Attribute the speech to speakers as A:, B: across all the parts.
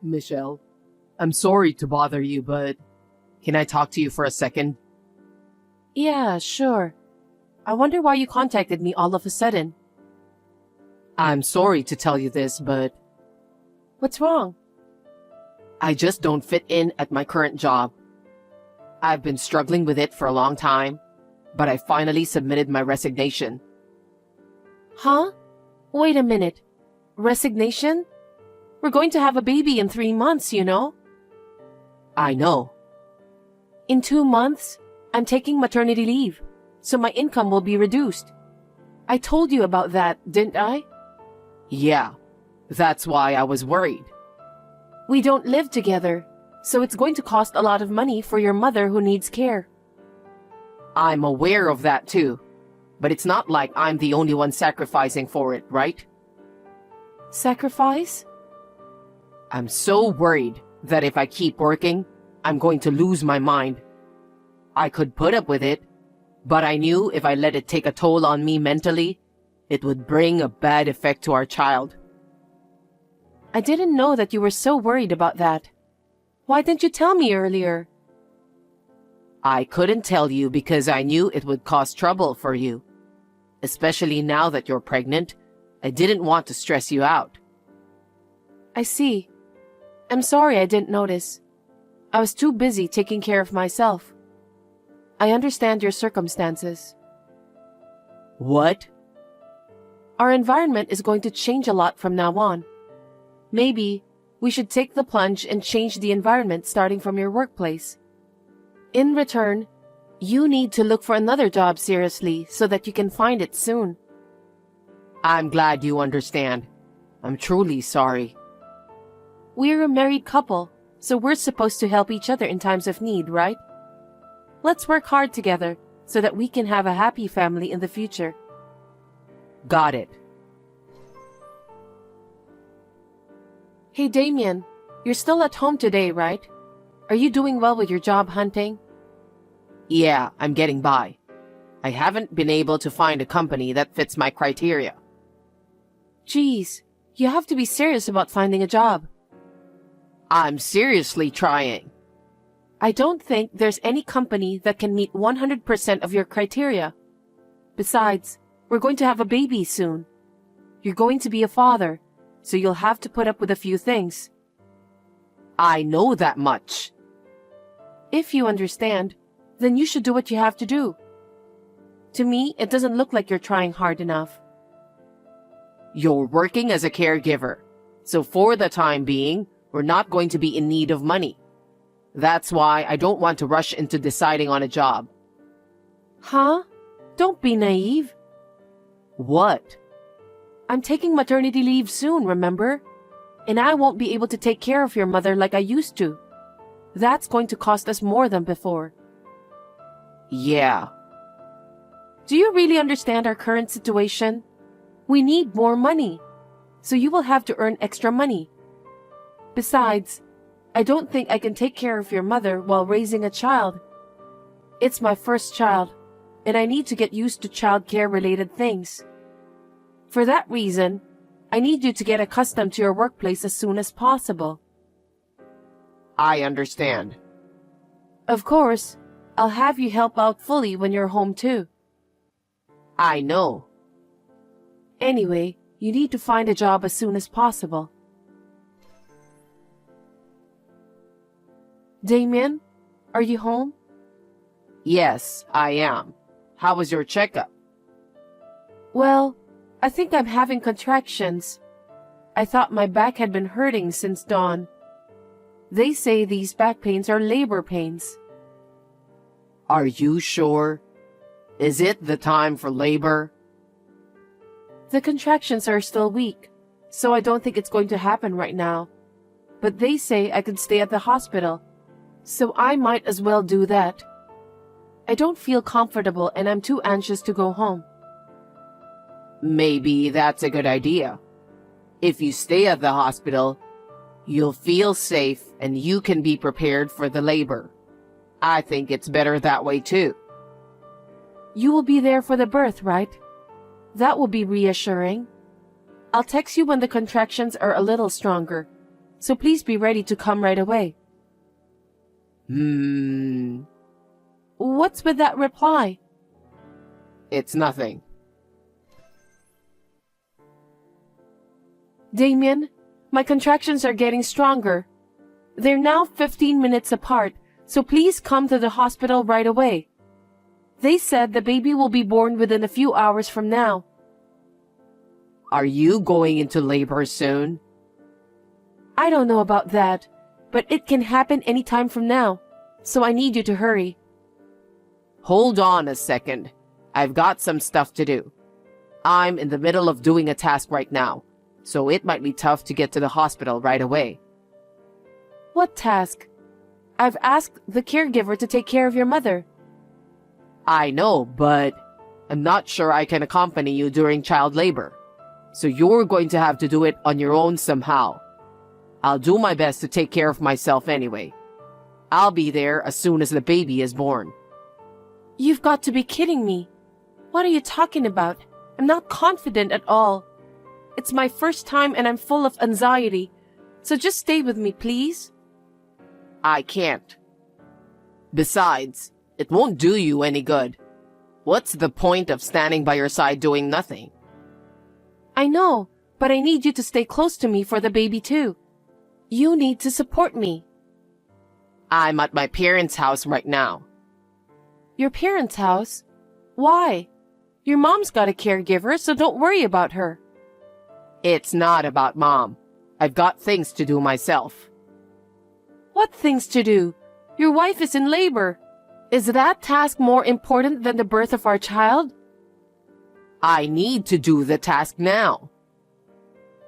A: Michelle, I'm sorry to bother you, but can I talk to you for a second?
B: Yeah, sure. I wonder why you contacted me all of a sudden.
A: I'm sorry to tell you this, but
B: What's wrong?
A: I just don't fit in at my current job. I've been struggling with it for a long time, but I finally submitted my resignation.
B: Huh? Wait a minute. Resignation? We're going to have a baby in 3 months, you know?
A: I know.
B: In 2 months, I'm taking maternity leave, so my income will be reduced. I told you about that, didn't I?
A: Yeah, that's why I was worried.
B: We don't live together, so it's going to cost a lot of money for your mother who needs care.
A: I'm aware of that too, but it's not like I'm the only one sacrificing for it, right?
B: Sacrifice?
A: I'm so worried that if I keep working, I'm going to lose my mind. I could put up with it, but I knew if I let it take a toll on me mentally, it would bring a bad effect to our child.
B: I didn't know that you were so worried about that. Why didn't you tell me earlier?
A: I couldn't tell you because I knew it would cause trouble for you. Especially now that you're pregnant, I didn't want to stress you out.
B: I see. I'm sorry I didn't notice. I was too busy taking care of myself. I understand your circumstances.
A: What?
B: Our environment is going to change a lot from now on. Maybe we should take the plunge and change the environment starting from your workplace. In return, you need to look for another job seriously so that you can find it soon.
A: I'm glad you understand. I'm truly sorry.
B: We're a married couple, so we're supposed to help each other in times of need, right? Let's work hard together so that we can have a happy family in the future.
A: Got it.
B: Hey Damien, you're still at home today, right? Are you doing well with your job hunting?
A: Yeah, I'm getting by. I haven't been able to find a company that fits my criteria.
B: Geez, you have to be serious about finding a job.
A: I'm seriously trying.
B: I don't think there's any company that can meet 100% of your criteria. Besides, we're going to have a baby soon. You're going to be a father, so you'll have to put up with a few things.
A: I know that much.
B: If you understand, then you should do what you have to do. To me, it doesn't look like you're trying hard enough.
A: You're working as a caregiver, so for the time being, we're not going to be in need of money. That's why I don't want to rush into deciding on a job.
B: Huh? Don't be naive.
A: What?
B: I'm taking maternity leave soon, remember? And I won't be able to take care of your mother like I used to. That's going to cost us more than before.
A: Yeah.
B: Do you really understand our current situation? We need more money, so you will have to earn extra money. Besides, I don't think I can take care of your mother while raising a child. It's my first child, and I need to get used to childcare-related things. For that reason, I need you to get accustomed to your workplace as soon as possible.
A: I understand.
B: Of course, I'll have you help out fully when you're home too.
A: I know.
B: Anyway, you need to find a job as soon as possible. Damien, are you home?
A: Yes, I am. How was your checkup?
B: Well, I think I'm having contractions. I thought my back had been hurting since dawn. They say these back pains are labor pains.
A: Are you sure? Is it the time for labor?
B: The contractions are still weak, so I don't think it's going to happen right now. But they say I could stay at the hospital, so I might as well do that. I don't feel comfortable and I'm too anxious to go home.
A: Maybe that's a good idea. If you stay at the hospital, you'll feel safe and you can be prepared for the labor. I think it's better that way too.
B: You will be there for the birth, right? That will be reassuring. I'll text you when the contractions are a little stronger, so please be ready to come right away. What's with that reply?
A: It's nothing.
B: Damien, my contractions are getting stronger. They're now 15 minutes apart, so please come to the hospital right away. They said the baby will be born within a few hours from now.
A: Are you going into labor soon?
B: I don't know about that, but it can happen any time from now, so I need you to hurry.
A: Hold on a second. I've got some stuff to do. I'm in the middle of doing a task right now, so it might be tough to get to the hospital right away.
B: What task? I've asked the caregiver to take care of your mother.
A: I know, but I'm not sure I can accompany you during child labor. So you're going to have to do it on your own somehow. I'll do my best to take care of myself anyway. I'll be there as soon as the baby is born.
B: You've got to be kidding me. What are you talking about? I'm not confident at all. It's my first time and I'm full of anxiety. So just stay with me, please.
A: I can't. Besides, it won't do you any good. What's the point of standing by your side doing nothing?
B: I know, but I need you to stay close to me for the baby too. You need to support me.
A: I'm at my parents' house right now.
B: Your parents' house? Why? Your mom's got a caregiver, so don't worry about her.
A: It's not about Mom. I've got things to do myself.
B: What things to do? Your wife is in labor. Is that task more important than the birth of our child?
A: I need to do the task now.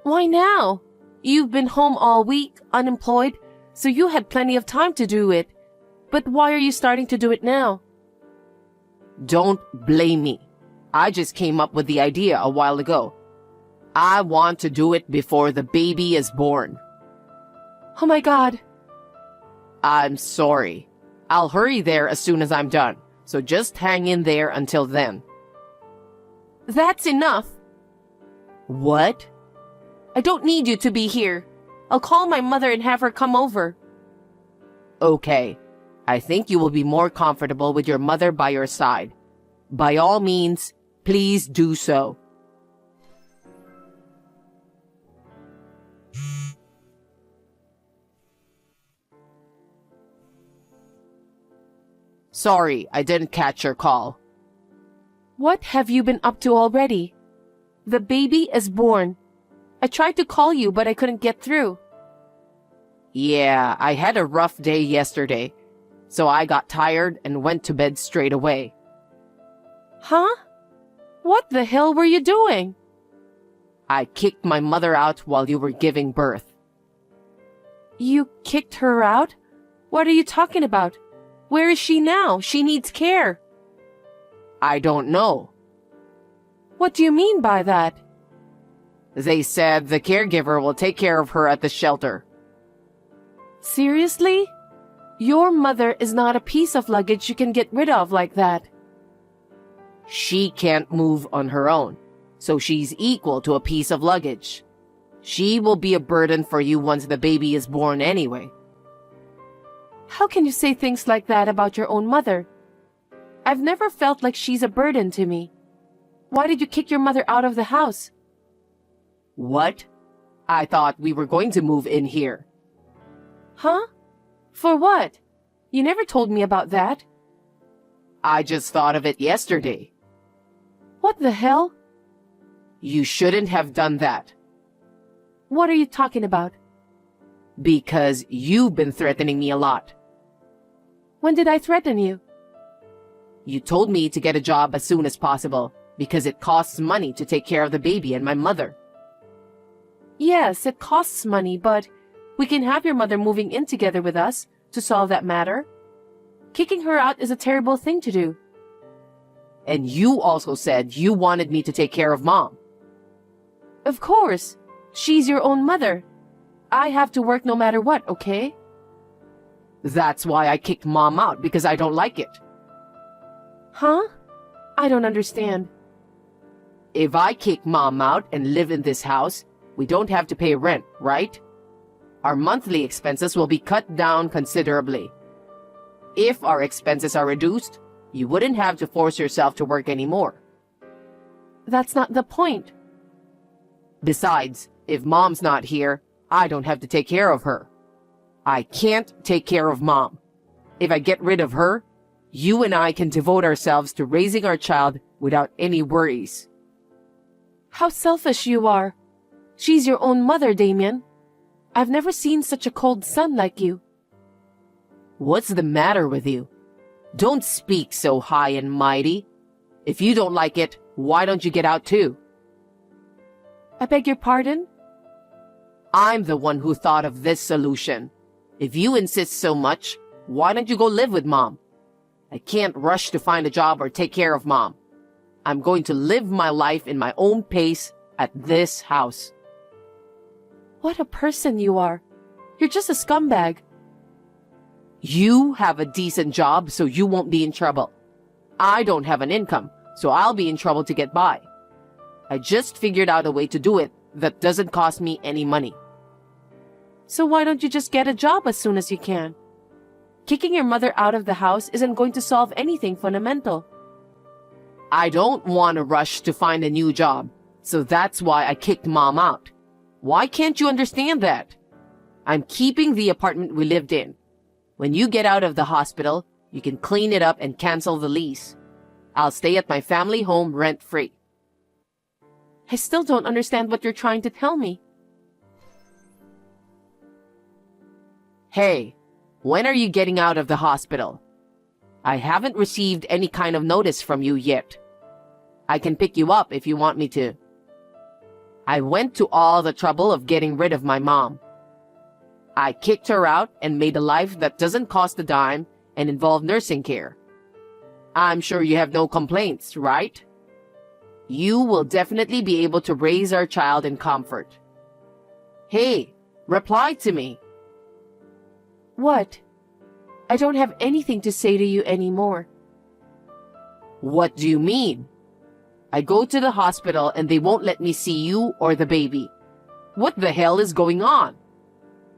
B: Why now? You've been home all week, unemployed, so you had plenty of time to do it. But why are you starting to do it now?
A: Don't blame me. I just came up with the idea a while ago. I want to do it before the baby is born.
B: Oh my God.
A: I'm sorry. I'll hurry there as soon as I'm done, so just hang in there until then.
B: That's enough.
A: What?
B: I don't need you to be here. I'll call my mother and have her come over.
A: Okay. I think you will be more comfortable with your mother by your side. By all means, please do so. Sorry, I didn't catch your call.
B: What have you been up to already? The baby is born. I tried to call you, but I couldn't get through.
A: Yeah, I had a rough day yesterday, so I got tired and went to bed straight away.
B: Huh? What the hell were you doing?
A: I kicked my mother out while you were giving birth.
B: You kicked her out? What are you talking about? Where is she now? She needs care.
A: I don't know.
B: What do you mean by that?
A: They said the caregiver will take care of her at the shelter.
B: Seriously? Your mother is not a piece of luggage you can get rid of like that.
A: She can't move on her own, so she's equal to a piece of luggage. She will be a burden for you once the baby is born anyway.
B: How can you say things like that about your own mother? I've never felt like she's a burden to me. Why did you kick your mother out of the house?
A: What? I thought we were going to move in here.
B: Huh? For what? You never told me about that.
A: I just thought of it yesterday.
B: What the hell?
A: You shouldn't have done that.
B: What are you talking about?
A: Because you've been threatening me a lot.
B: When did I threaten you?
A: You told me to get a job as soon as possible because it costs money to take care of the baby and my mother.
B: Yes, it costs money, but we can have your mother moving in together with us to solve that matter. Kicking her out is a terrible thing to do.
A: And you also said you wanted me to take care of Mom.
B: Of course. She's your own mother. I have to work no matter what, okay?
A: That's why I kicked Mom out, because I don't like it.
B: Huh? I don't understand.
A: If I kick Mom out and live in this house, we don't have to pay rent, right? Our monthly expenses will be cut down considerably. If our expenses are reduced, you wouldn't have to force yourself to work anymore.
B: That's not the point.
A: Besides, if Mom's not here, I don't have to take care of her. I can't take care of Mom. If I get rid of her, you and I can devote ourselves to raising our child without any worries.
B: How selfish you are. She's your own mother, Damien. I've never seen such a cold son like you.
A: What's the matter with you? Don't speak so high and mighty. If you don't like it, why don't you get out too?
B: I beg your pardon?
A: I'm the one who thought of this solution. If you insist so much, why don't you go live with Mom? I can't rush to find a job or take care of Mom. I'm going to live my life in my own pace at this house.
B: What a person you are. You're just a scumbag.
A: You have a decent job, so you won't be in trouble. I don't have an income, so I'll be in trouble to get by. I just figured out a way to do it that doesn't cost me any money.
B: So why don't you just get a job as soon as you can? Kicking your mother out of the house isn't going to solve anything fundamental.
A: I don't want to rush to find a new job, so that's why I kicked Mom out. Why can't you understand that? I'm keeping the apartment we lived in. When you get out of the hospital, you can clean it up and cancel the lease. I'll stay at my family home rent-free.
B: I still don't understand what you're trying to tell me.
A: Hey, when are you getting out of the hospital? I haven't received any kind of notice from you yet. I can pick you up if you want me to. I went to all the trouble of getting rid of my mom. I kicked her out and made a life that doesn't cost a dime and involve nursing care. I'm sure you have no complaints, right? You will definitely be able to raise our child in comfort. Hey, reply to me.
B: What? I don't have anything to say to you anymore.
A: What do you mean? I go to the hospital and they won't let me see you or the baby. What the hell is going on?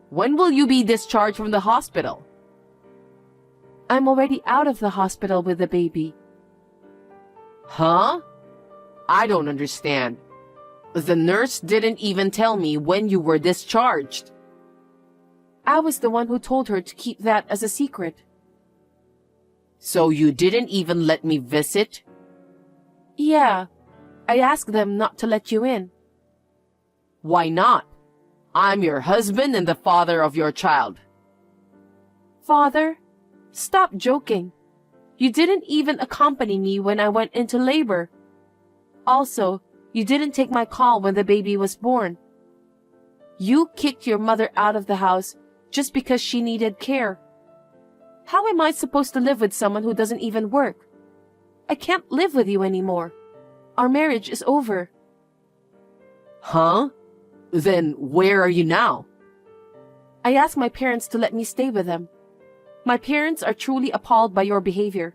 A: When will you be discharged from the hospital?
B: I'm already out of the hospital with the baby.
A: Huh? I don't understand. The nurse didn't even tell me when you were discharged.
B: I was the one who told her to keep that as a secret.
A: So you didn't even let me visit?
B: Yeah, I asked them not to let you in.
A: Why not? I'm your husband and the father of your child.
B: Father, stop joking. You didn't even accompany me when I went into labor. Also, you didn't take my call when the baby was born. You kicked your mother out of the house just because she needed care. How am I supposed to live with someone who doesn't even work? I can't live with you anymore. Our marriage is over.
A: Huh? Then where are you now?
B: I asked my parents to let me stay with them. My parents are truly appalled by your behavior.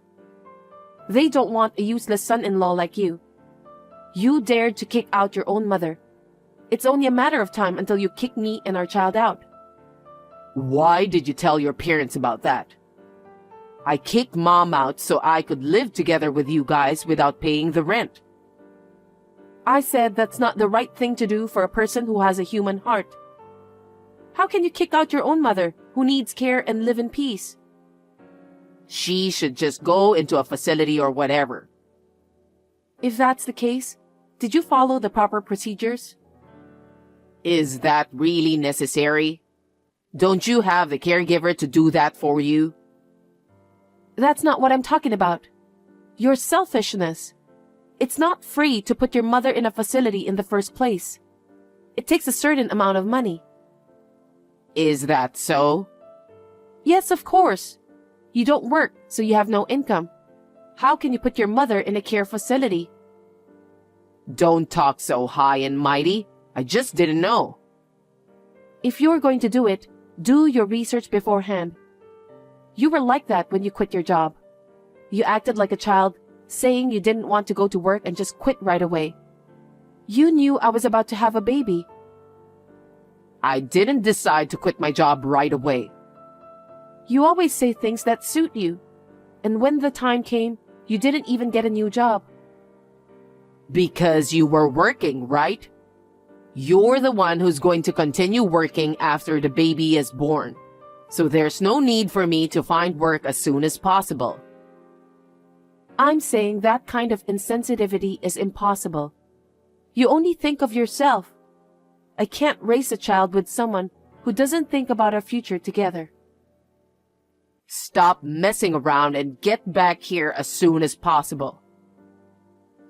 B: They don't want a useless son-in-law like you. You dared to kick out your own mother. It's only a matter of time until you kick me and our child out.
A: Why did you tell your parents about that? I kicked Mom out so I could live together with you guys without paying the rent.
B: I said that's not the right thing to do for a person who has a human heart. How can you kick out your own mother, who needs care, and live in peace?
A: She should just go into a facility or whatever.
B: If that's the case, did you follow the proper procedures?
A: Is that really necessary? Don't you have the caregiver to do that for you?
B: That's not what I'm talking about. Your selfishness. It's not free to put your mother in a facility in the first place. It takes a certain amount of money.
A: Is that so?
B: Yes, of course. You don't work, so you have no income. How can you put your mother in a care facility?
A: Don't talk so high and mighty. I just didn't know.
B: If you're going to do it, do your research beforehand. You were like that when you quit your job. You acted like a child, saying you didn't want to go to work and just quit right away. You knew I was about to have a baby.
A: I didn't decide to quit my job right away.
B: You always say things that suit you. And when the time came, you didn't even get a new job.
A: Because you were working, right? You're the one who's going to continue working after the baby is born. So there's no need for me to find work as soon as possible.
B: I'm saying that kind of insensitivity is impossible. You only think of yourself. I can't raise a child with someone who doesn't think about our future together.
A: Stop messing around and get back here as soon as possible.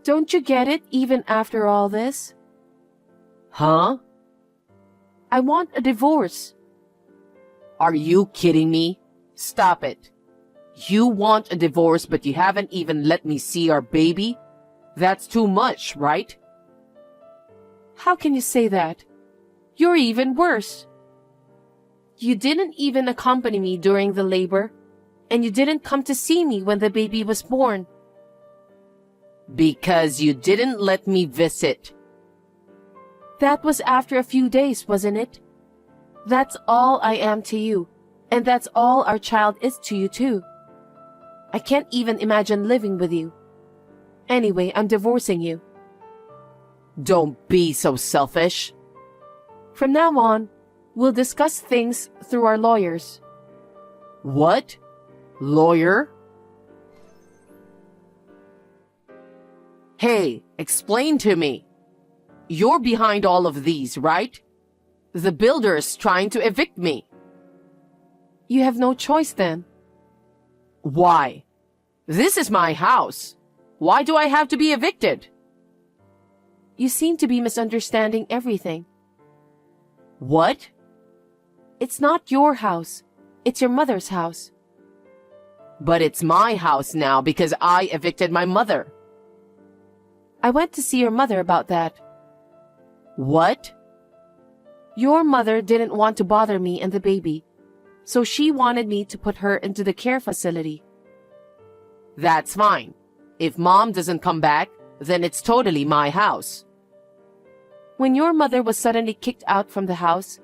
B: Don't you get it even after all this?
A: Huh?
B: I want a divorce.
A: Are you kidding me? Stop it. You want a divorce, but you haven't even let me see our baby? That's too much, right?
B: How can you say that? You're even worse. You didn't even accompany me during the labor, and you didn't come to see me when the baby was born.
A: Because you didn't let me visit.
B: That was after a few days, wasn't it? That's all I am to you, and that's all our child is to you too. I can't even imagine living with you. Anyway, I'm divorcing you.
A: Don't be so selfish.
B: From now on, we'll discuss things through our lawyers.
A: What? Lawyer? Hey, explain to me. You're behind all of these, right? The builder's trying to evict me.
B: You have no choice then.
A: Why? This is my house. Why do I have to be evicted?
B: You seem to be misunderstanding everything.
A: What?
B: It's not your house. It's your mother's house.
A: But it's my house now because I evicted my mother.
B: I went to see your mother about that.
A: What?
B: Your mother didn't want to bother me and the baby, so she wanted me to put her into the care facility.
A: That's fine. If Mom doesn't come back, then it's totally my house.
B: When your mother was suddenly kicked out from the house,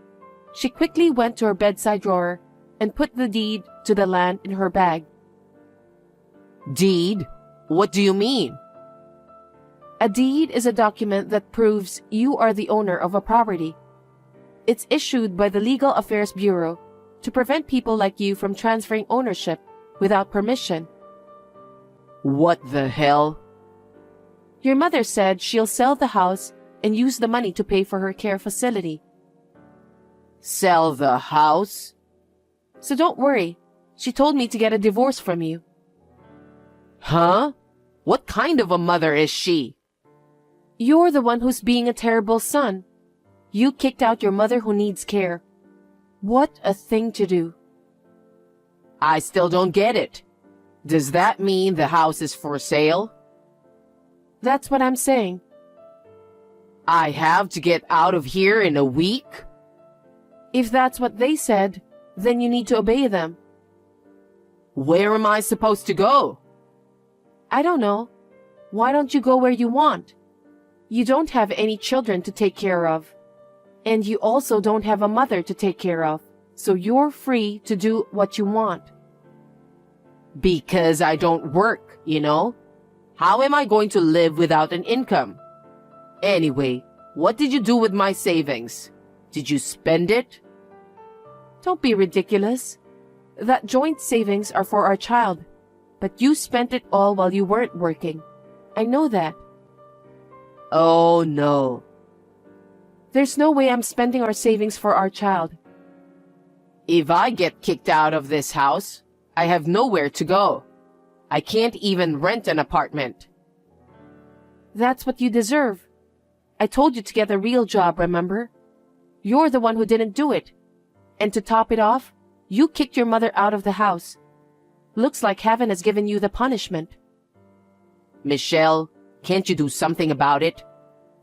B: she quickly went to her bedside drawer and put the deed to the land in her bag.
A: Deed? What do you mean?
B: A deed is a document that proves you are the owner of a property. It's issued by the Legal Affairs Bureau to prevent people like you from transferring ownership without permission.
A: What the hell?
B: Your mother said she'll sell the house and use the money to pay for her care facility.
A: Sell the house?
B: So don't worry. She told me to get a divorce from you.
A: Huh? What kind of a mother is she?
B: You're the one who's being a terrible son. You kicked out your mother who needs care. What a thing to do.
A: I still don't get it. Does that mean the house is for sale?
B: That's what I'm saying.
A: I have to get out of here in a week?
B: If that's what they said, then you need to obey them.
A: Where am I supposed to go?
B: I don't know. Why don't you go where you want? You don't have any children to take care of. And you also don't have a mother to take care of. So you're free to do what you want.
A: Because I don't work, you know? How am I going to live without an income? Anyway, what did you do with my savings? Did you spend it?
B: Don't be ridiculous. That joint savings are for our child. But you spent it all while you weren't working. I know that.
A: Oh no.
B: There's no way I'm spending our savings for our child.
A: If I get kicked out of this house, I have nowhere to go. I can't even rent an apartment.
B: That's what you deserve. I told you to get a real job, remember? You're the one who didn't do it. And to top it off, you kicked your mother out of the house. Looks like heaven has given you the punishment.
A: Michelle, can't you do something about it?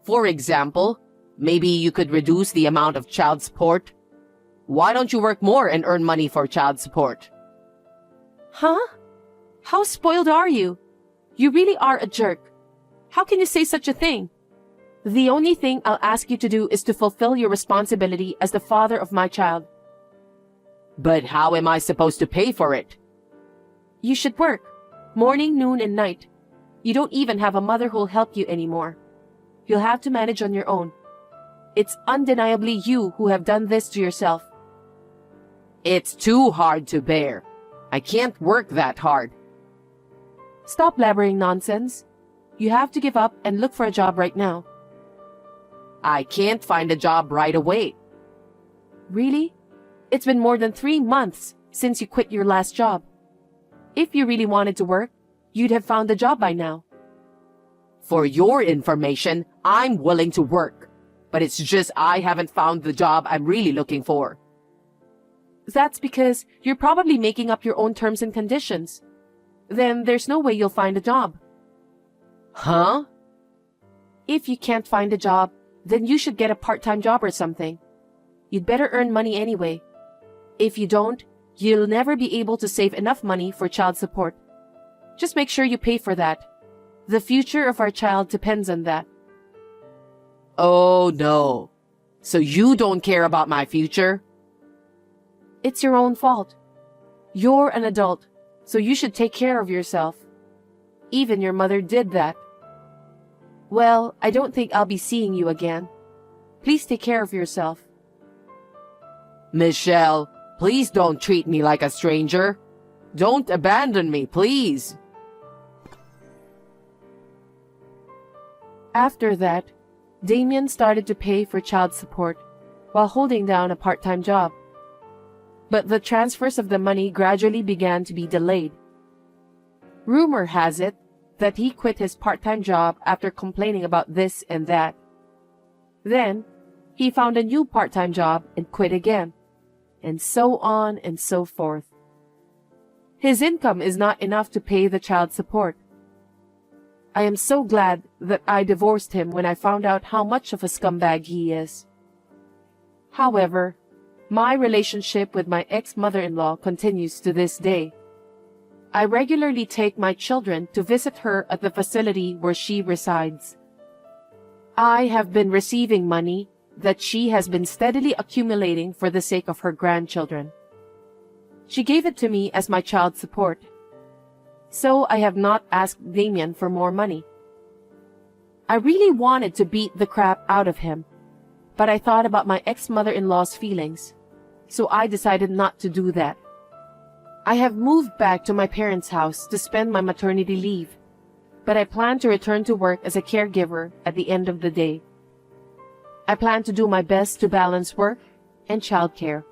A: For example, maybe you could reduce the amount of child support. Why don't you work more and earn money for child support?
B: Huh? How spoiled are you? You really are a jerk. How can you say such a thing? The only thing I'll ask you to do is to fulfill your responsibility as the father of my child.
A: But how am I supposed to pay for it?
B: You should work, morning, noon, and night. You don't even have a mother who'll help you anymore. You'll have to manage on your own. It's undeniably you who have done this to yourself.
A: It's too hard to bear. I can't work that hard.
B: Stop blabbering nonsense. You have to give up and look for a job right now.
A: I can't find a job right away.
B: Really? It's been more than 3 months since you quit your last job. If you really wanted to work, you'd have found a job by now.
A: For your information, I'm willing to work. But it's just I haven't found the job I'm really looking for.
B: That's because you're probably making up your own terms and conditions. Then there's no way you'll find a job.
A: Huh?
B: If you can't find a job, then you should get a part-time job or something. You'd better earn money anyway. If you don't, you'll never be able to save enough money for child support. Just make sure you pay for that. The future of our child depends on that.
A: Oh no. So you don't care about my future?
B: It's your own fault. You're an adult, so you should take care of yourself. Even your mother did that. Well, I don't think I'll be seeing you again. Please take care of yourself.
A: Michelle, please don't treat me like a stranger. Don't abandon me, please.
B: After that, Damien started to pay for child support while holding down a part-time job. But the transfers of the money gradually began to be delayed. Rumor has it that he quit his part-time job after complaining about this and that. Then, he found a new part-time job and quit again, and so on and so forth. His income is not enough to pay the child support. I am so glad that I divorced him when I found out how much of a scumbag he is. However, my relationship with my ex-mother-in-law continues to this day. I regularly take my children to visit her at the facility where she resides. I have been receiving money that she has been steadily accumulating for the sake of her grandchildren. She gave it to me as my child support. So I have not asked Damien for more money. I really wanted to beat the crap out of him, but I thought about my ex-mother-in-law's feelings, so I decided not to do that. I have moved back to my parents' house to spend my maternity leave, but I plan to return to work as a caregiver at the end of the day. I plan to do my best to balance work and childcare.